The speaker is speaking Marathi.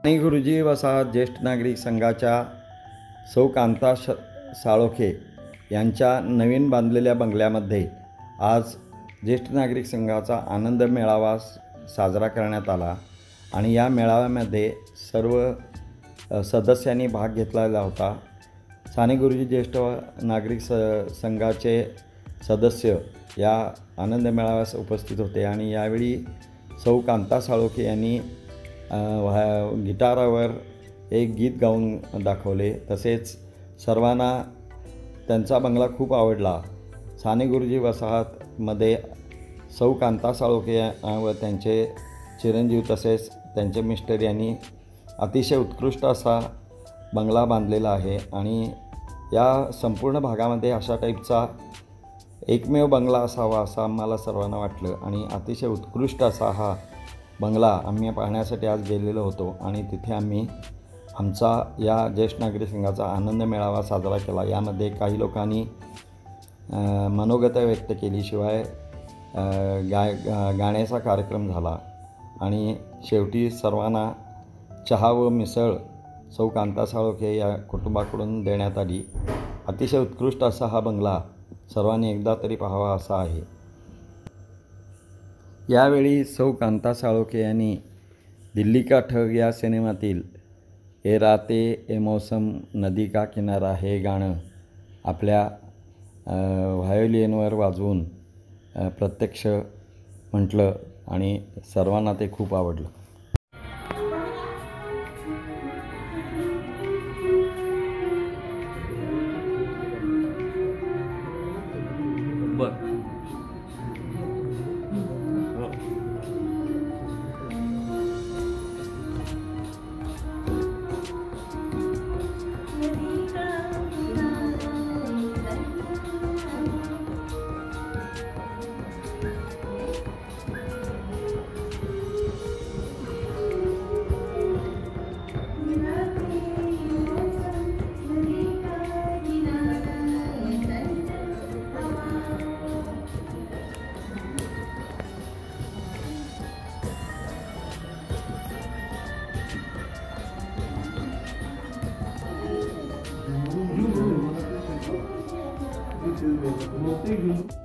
आणि गुरुजी वसाहत ज्येष्ठ नागरिक संघाच्या सौ कांता साळोखे यांच्या नवीन बांधलेल्या बंगल्यामध्ये आज ज्येष्ठ नागरिक संघाचा आनंद मेळावा साजरा करण्यात आला आणि या मेळाव्यामध्ये सर्व सदस्यांनी भाग घेतलेला होता। साने गुरुजी ज्येष्ठ नागरिक संघाचे सदस्य या आनंद मेळाव्यास उपस्थित होते आणि यावेळी सौ कांता साळोखे यांनी गिटारावर एक गीत गाऊन दाखवले। तसेच सर्वांना त्यांचा बंगला खूप आवडला। साने गुरुजी वसाहतमध्ये सौ कांता साळोखे व त्यांचे चिरंजीव तसेच त्यांचे मिस्टर यांनी अतिशय उत्कृष्ट असा बंगला बांधलेला आहे आणि या संपूर्ण भागामध्ये अशा टाईपचा एकमेव बंगला असावा असं आम्हाला सर्वांना वाटलं आणि अतिशय उत्कृष्ट असा हा बंगला आम्ही पाहण्यासाठी आज गेलेलो होतो आणि तिथे आम्ही आमचा या ज्येष्ठ नागरिक संघाचा आनंद मेळावा साजरा केला। यामध्ये काही लोकांनी मनोगत व्यक्त केली, शिवाय गाण्याचा कार्यक्रम झाला आणि शेवटी सर्वांना चहा व मिसळ सौ कांता साळोखे या कुटुंबाकडून देण्यात आली। अतिशय उत्कृष्ट असा हा बंगला सर्वांनी एकदा तरी पाहावा असा आहे। यावेळी सौ कांता साळोखे यांनी दिल्ली का ठग या सिनेमातील ए राते ए मौसम नदी का किनारा हे गाणं आपल्या व्हायोलिनवर वाजवून प्रत्यक्ष म्हटलं आणि सर्वांना ते खूप आवडलं। Não tem